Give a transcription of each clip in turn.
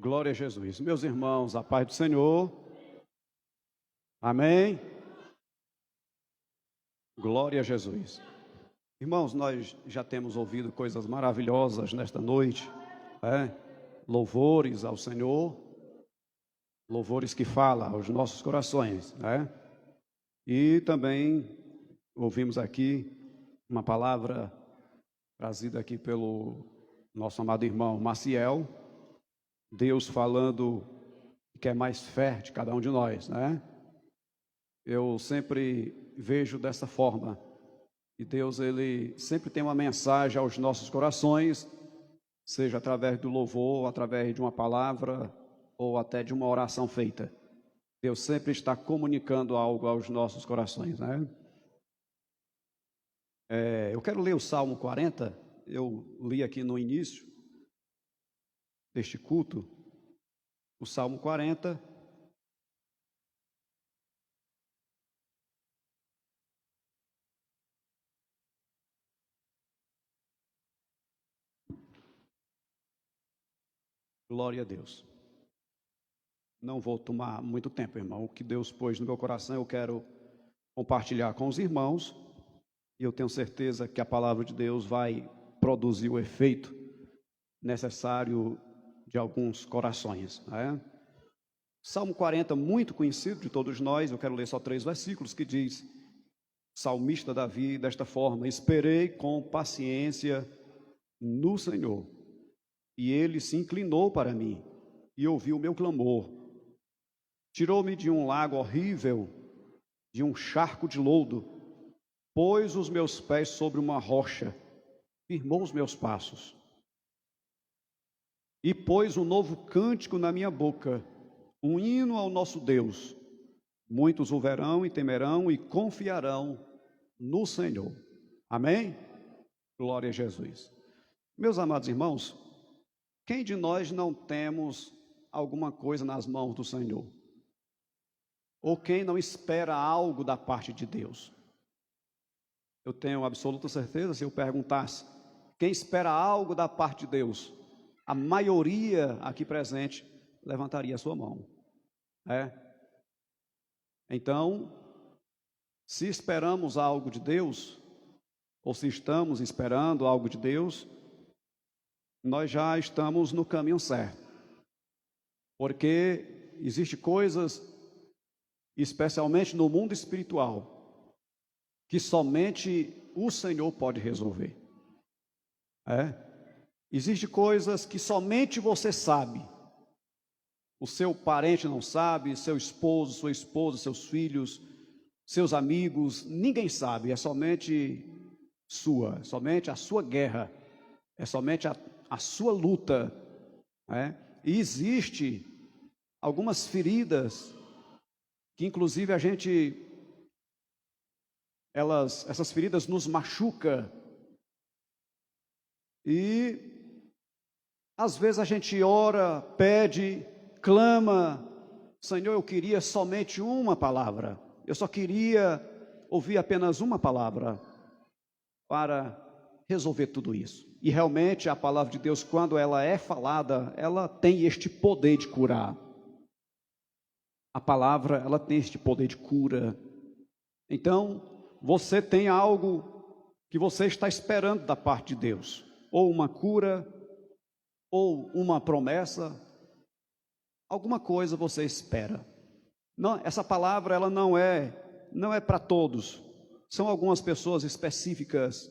Glória a Jesus. Meus irmãos, a paz do Senhor. Amém. Glória a Jesus. Irmãos, nós já temos ouvido coisas maravilhosas nesta noite, né? Louvores ao Senhor, louvores que falam aos nossos corações, né? E também ouvimos aqui uma palavra trazida aqui pelo nosso amado irmão Maciel, Deus falando que é mais fé de cada um de nós, né? Eu sempre vejo dessa forma, e Deus, Ele sempre tem uma mensagem aos nossos corações, seja através do louvor, através de uma palavra, ou até de uma oração feita. Deus sempre está comunicando algo aos nossos corações, né? Eu quero ler o Salmo 40, eu li aqui no início deste culto, o Salmo 40, glória a Deus. Não vou tomar muito tempo, irmão. O que Deus pôs no meu coração eu quero compartilhar com os irmãos, e eu tenho certeza que a palavra de Deus vai produzir o efeito necessário de alguns corações, né? Salmo 40, muito conhecido de todos nós. Eu quero ler só 3 versículos que diz, salmista Davi, desta forma: esperei com paciência no Senhor, e Ele se inclinou para mim e ouviu o meu clamor. Tirou-me de um lago horrível, de um charco de lodo, pôs os meus pés sobre uma rocha, firmou os meus passos, e pôs um novo cântico na minha boca, um hino ao nosso Deus. Muitos o verão e temerão e confiarão no Senhor. Amém? Glória a Jesus. Meus amados irmãos, quem de nós não temos alguma coisa nas mãos do Senhor? Ou quem não espera algo da parte de Deus? Eu tenho absoluta certeza, se eu perguntasse, quem espera algo da parte de Deus, a maioria aqui presente levantaria a sua mão. Então, se esperamos algo de Deus, ou se estamos esperando algo de Deus, nós já estamos no caminho certo. Porque existem coisas, especialmente no mundo espiritual, que somente o Senhor pode resolver. Existem coisas que somente você sabe. O seu parente não sabe, seu esposo, sua esposa, seus filhos, seus amigos, ninguém sabe. É somente sua, somente a sua guerra, é somente a sua luta, E existe algumas feridas que inclusive essas feridas nos machucam, e às vezes a gente ora, pede, clama: Senhor, eu queria somente uma palavra, eu só queria ouvir apenas uma palavra para resolver tudo isso. E realmente a palavra de Deus, quando ela é falada, ela tem este poder de curar. A palavra, ela tem este poder de cura. Então, você tem algo que você está esperando da parte de Deus, ou uma cura, ou uma promessa, alguma coisa você espera. Não, essa palavra, ela não é para todos. São algumas pessoas específicas.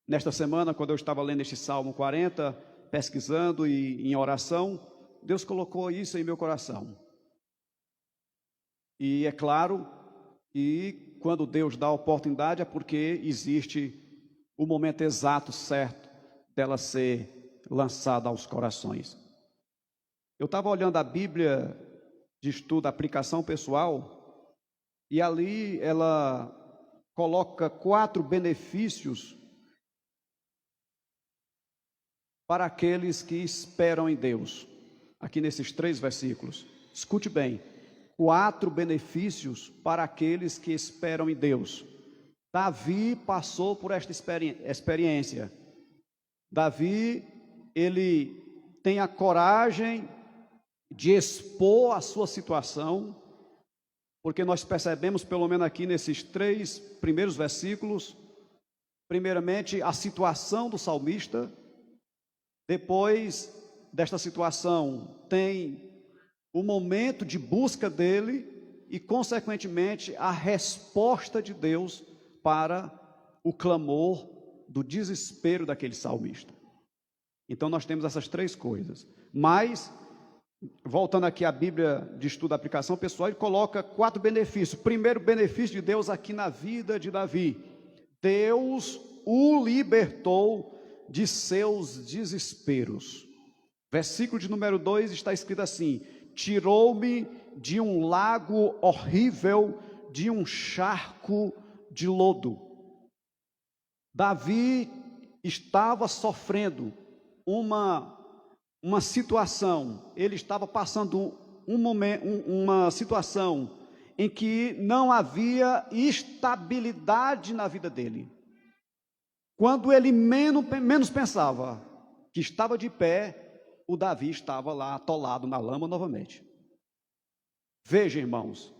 Nesta semana, quando eu estava lendo este Salmo 40, pesquisando e em oração, Deus colocou isso em meu coração. E é claro, e quando Deus dá a oportunidade é porque existe o momento exato, certo, dela ser lançada aos corações. Eu estava olhando a Bíblia de estudo, aplicação pessoal, e ali ela coloca 4 benefícios para aqueles que esperam em Deus. Aqui nesses 3 versículos, escute bem: 4 benefícios para aqueles que esperam em Deus. Davi passou por esta experiência. Davi, ele tem a coragem de expor a sua situação, porque nós percebemos, pelo menos aqui nesses 3 primeiros versículos, primeiramente a situação do salmista. Depois desta situação tem o momento de busca dele e, consequentemente, a resposta de Deus para o clamor do desespero daquele salmista. Então nós temos essas 3 coisas. Mas, voltando aqui à Bíblia de Estudo e Aplicação Pessoal, ele coloca 4 benefícios. Primeiro benefício de Deus aqui na vida de Davi: Deus o libertou de seus desesperos. Versículo de número 2 está escrito assim: tirou-me de um lago horrível, de um charco de lodo. Davi estava sofrendo uma situação, ele estava passando uma situação em que não havia estabilidade na vida dele. Quando ele menos pensava que estava de pé, o Davi estava lá atolado na lama novamente. Veja, irmãos,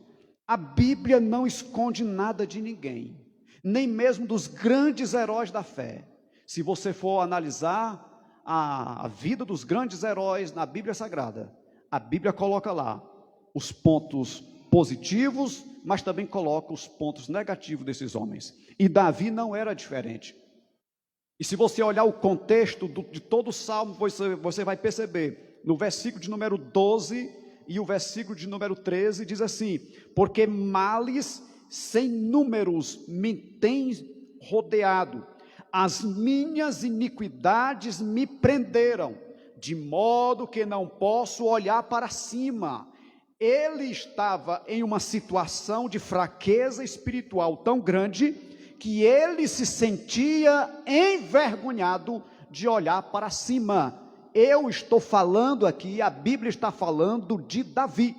a Bíblia não esconde nada de ninguém, nem mesmo dos grandes heróis da fé. Se você for analisar a vida dos grandes heróis na Bíblia Sagrada, a Bíblia coloca lá os pontos positivos, mas também coloca os pontos negativos desses homens. E Davi não era diferente. E se você olhar o contexto de todo o Salmo, você vai perceber, no versículo de número 12 e o versículo de número 13, diz assim: porque males sem números me têm rodeado, as minhas iniquidades me prenderam, de modo que não posso olhar para cima. Ele estava em uma situação de fraqueza espiritual tão grande, que ele se sentia envergonhado de olhar para cima. Eu estou falando aqui, a Bíblia está falando de Davi.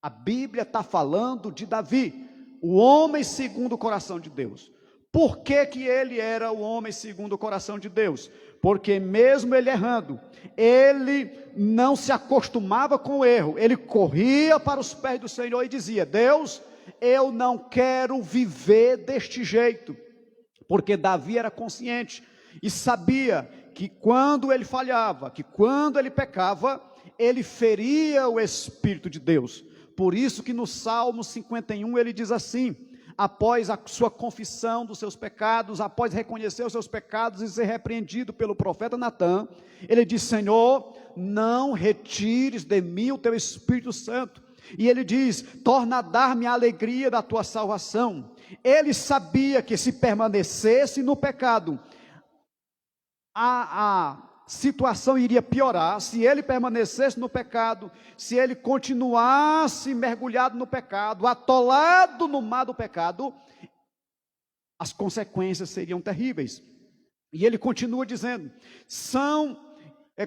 A Bíblia está falando de Davi, o homem segundo o coração de Deus. Por que que ele era o homem segundo o coração de Deus? Porque mesmo ele errando, ele não se acostumava com o erro, ele corria para os pés do Senhor e dizia: Deus, eu não quero viver deste jeito. Porque Davi era consciente e sabia que quando ele falhava, que quando ele pecava, ele feria o Espírito de Deus. Por isso que no Salmo 51 ele diz assim, após a sua confissão dos seus pecados, após reconhecer os seus pecados e ser repreendido pelo profeta Natã, ele diz: Senhor, não retires de mim o teu Espírito Santo. E ele diz: torna a dar-me a alegria da tua salvação. Ele sabia que se permanecesse no pecado, a situação iria piorar. Se ele permanecesse no pecado, se ele continuasse mergulhado no pecado, atolado no mar do pecado, as consequências seriam terríveis. E ele continua dizendo,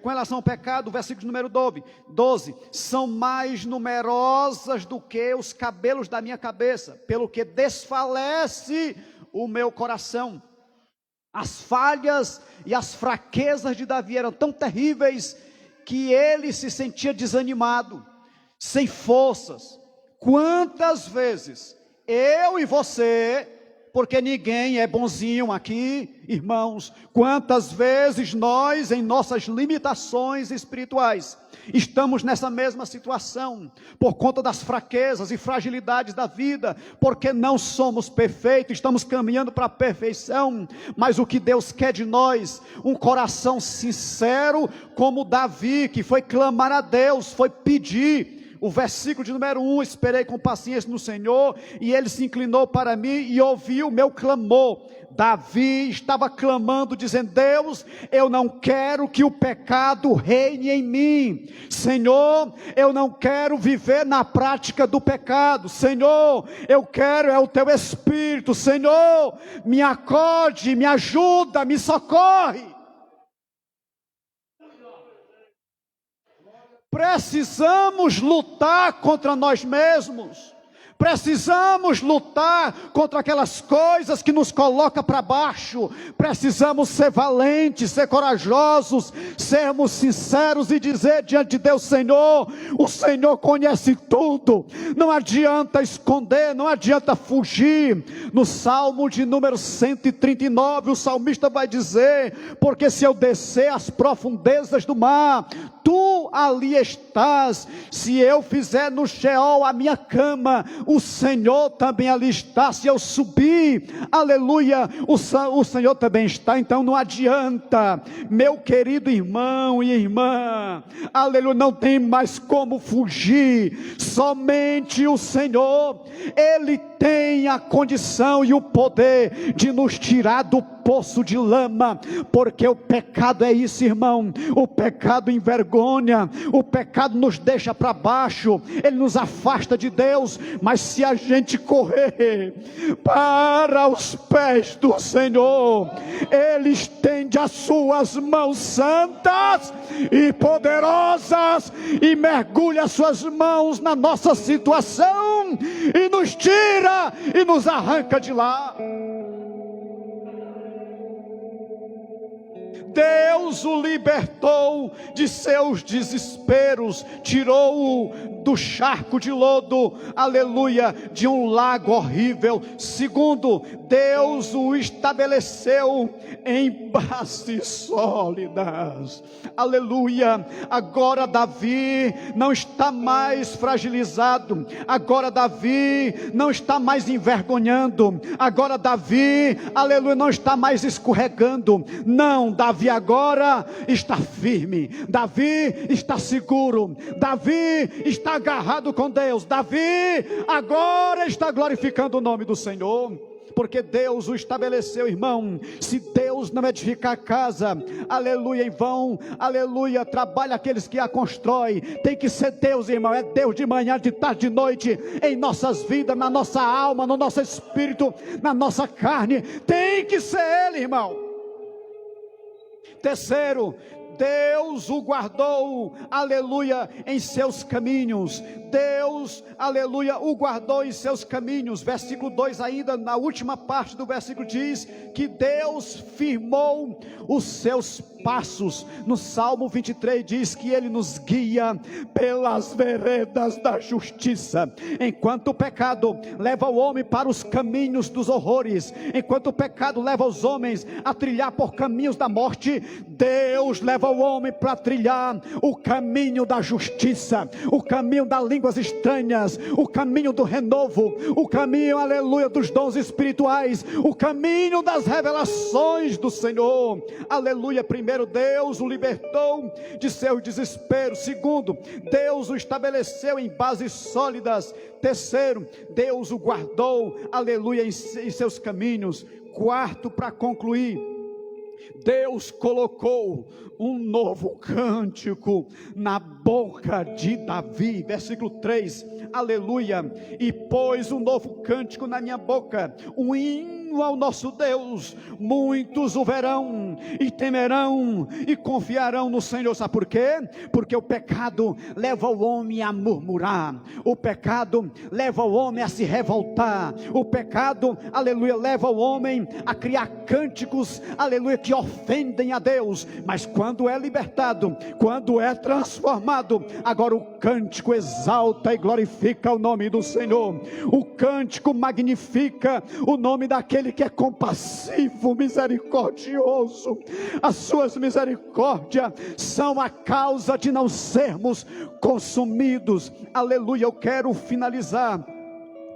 com relação ao pecado, versículo número 12, são mais numerosas do que os cabelos da minha cabeça, pelo que desfalece o meu coração. As falhas e as fraquezas de Davi eram tão terríveis, que ele se sentia desanimado, sem forças. Quantas vezes eu e você, porque ninguém é bonzinho aqui, irmãos, quantas vezes nós, em nossas limitações espirituais, estamos nessa mesma situação, por conta das fraquezas e fragilidades da vida, porque não somos perfeitos, estamos caminhando para a perfeição, mas o que Deus quer de nós, um coração sincero, como Davi, que foi clamar a Deus, foi pedir. O versículo de número 1, esperei com paciência no Senhor, e ele se inclinou para mim e ouviu o meu clamor. Davi estava clamando, dizendo: Deus, eu não quero que o pecado reine em mim. Senhor, eu não quero viver na prática do pecado. Senhor, eu quero é o teu Espírito. Senhor, me acode, me ajuda, me socorre. Precisamos lutar contra nós mesmos, Precisamos lutar contra aquelas coisas que nos colocam para baixo. Precisamos ser valentes, ser corajosos, sermos sinceros e dizer diante de Deus: Senhor, o Senhor conhece tudo. Não adianta esconder, não adianta fugir. No Salmo de número 139, o salmista vai dizer: porque se eu descer às profundezas do mar, tu ali estás. Se eu fizer no Sheol a minha cama, o Senhor também ali está. Se eu subir, aleluia, o Senhor também está. Então não adianta, meu querido irmão e irmã, aleluia, não tem mais como fugir. Somente o Senhor, Ele tem a condição e o poder de nos tirar do poço de lama, porque o pecado é isso, irmão. O pecado envergonha, o pecado nos deixa para baixo, ele nos afasta de Deus. Mas se a gente correr para os pés do Senhor, Ele estende as suas mãos santas e poderosas e mergulha as suas mãos na nossa situação e nos tira e nos arranca de lá. Deus o libertou de seus desesperos, tirou-o do charco de lodo, aleluia, de um lago horrível. Segundo, Deus o estabeleceu em bases sólidas, aleluia. Agora Davi não está mais fragilizado, agora Davi não está mais envergonhando, agora Davi, aleluia, não está mais escorregando. Não, Davi agora está firme, Davi está seguro, Davi está agarrado com Deus, Davi agora está glorificando o nome do Senhor, porque Deus o estabeleceu, irmão. Se Deus não edificar a casa, aleluia, em vão, aleluia, trabalha aqueles que a constroem. Tem que ser Deus, irmão, é Deus de manhã, de tarde, de noite, em nossas vidas, na nossa alma, no nosso espírito, na nossa carne, tem que ser Ele, irmão. Terceiro, Deus o guardou, aleluia, em seus caminhos. Deus, aleluia, o guardou em seus caminhos. Versículo 2 ainda, na última parte do versículo diz que Deus firmou os seus passos. No Salmo 23 diz que Ele nos guia pelas veredas da justiça. Enquanto o pecado leva o homem para os caminhos dos horrores, enquanto o pecado leva os homens a trilhar por caminhos da morte, Deus leva o homem para trilhar o caminho da justiça, o caminho das línguas estranhas, o caminho do renovo, o caminho, aleluia, dos dons espirituais, o caminho das revelações do Senhor, aleluia. Primeiro, Deus o libertou de seu desespero. Segundo, Deus o estabeleceu em bases sólidas. Terceiro, Deus o guardou, aleluia, em seus caminhos. Quarto, para concluir, Deus colocou um novo cântico na boca de Davi. Versículo 3, aleluia. E pôs um novo cântico na minha boca, um hino ao nosso Deus. Muitos o verão e temerão e confiarão no Senhor. Sabe por quê? Porque o pecado leva o homem a murmurar, o pecado leva o homem a se revoltar, o pecado, aleluia, leva o homem a criar cânticos, aleluia, que ofendem a Deus. Mas quando é libertado, quando é transformado, agora o cântico exalta e glorifica o nome do Senhor. O cântico magnifica o nome daquele que é compassivo, misericordioso. As suas misericórdias são a causa de não sermos consumidos. Aleluia. Eu quero finalizar,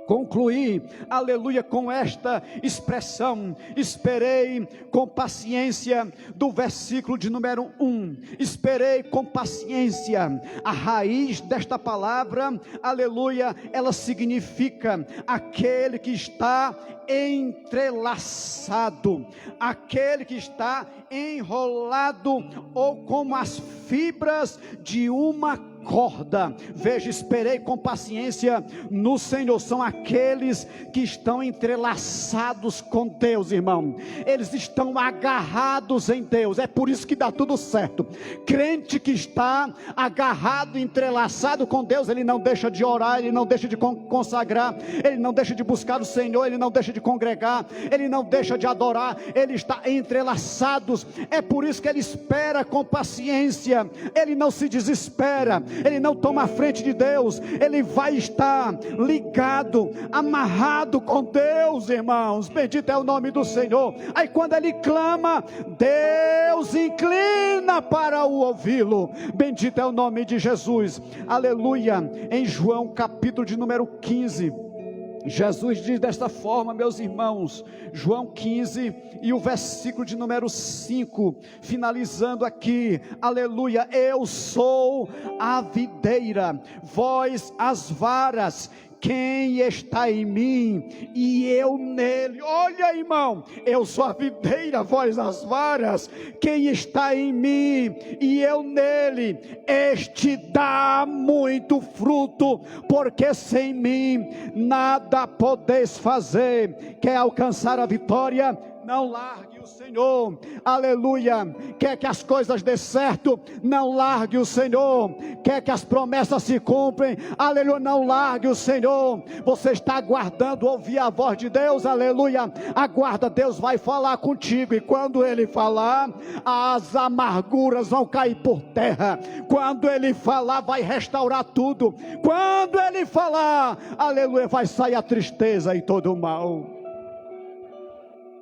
concluir, aleluia, com esta expressão: esperei com paciência, do versículo de número 1, esperei com paciência. A raiz desta palavra, aleluia, ela significa aquele que está entrelaçado, aquele que está enrolado, ou como as fibras de uma acorda. Veja, esperei com paciência no Senhor. São aqueles que estão entrelaçados com Deus, irmão. Eles estão agarrados em Deus. É por isso que dá tudo certo. Crente que está agarrado, entrelaçado com Deus, ele não deixa de orar, ele não deixa de consagrar, ele não deixa de buscar o Senhor, ele não deixa de congregar, ele não deixa de adorar, ele está entrelaçado. É por isso que ele espera com paciência, ele não se desespera, ele não toma a frente de Deus, ele vai estar ligado, amarrado com Deus, irmãos. Bendito é o nome do Senhor. Aí quando ele clama, Deus inclina para o ouvi-lo. Bendito é o nome de Jesus, aleluia. Em João capítulo de número 15, Jesus diz desta forma, meus irmãos, João 15 e o versículo de número 5, finalizando aqui, aleluia: eu sou a videira, vós as varas. Quem está em mim e eu nele? Olha, irmão, eu sou a videira, vós as varas. Quem está em mim e eu nele, este dá muito fruto, porque sem mim nada podeis fazer. Quer alcançar a vitória? Não largue o Senhor, aleluia. Quer que as coisas dê certo? Não largue o Senhor. Quer que as promessas se cumprem? Aleluia, não largue o Senhor. Você está aguardando ouvir a voz de Deus? Aleluia, aguarda, Deus vai falar contigo, e quando Ele falar, as amarguras vão cair por terra. Quando Ele falar, vai restaurar tudo. Quando Ele falar, aleluia, vai sair a tristeza e todo o mal.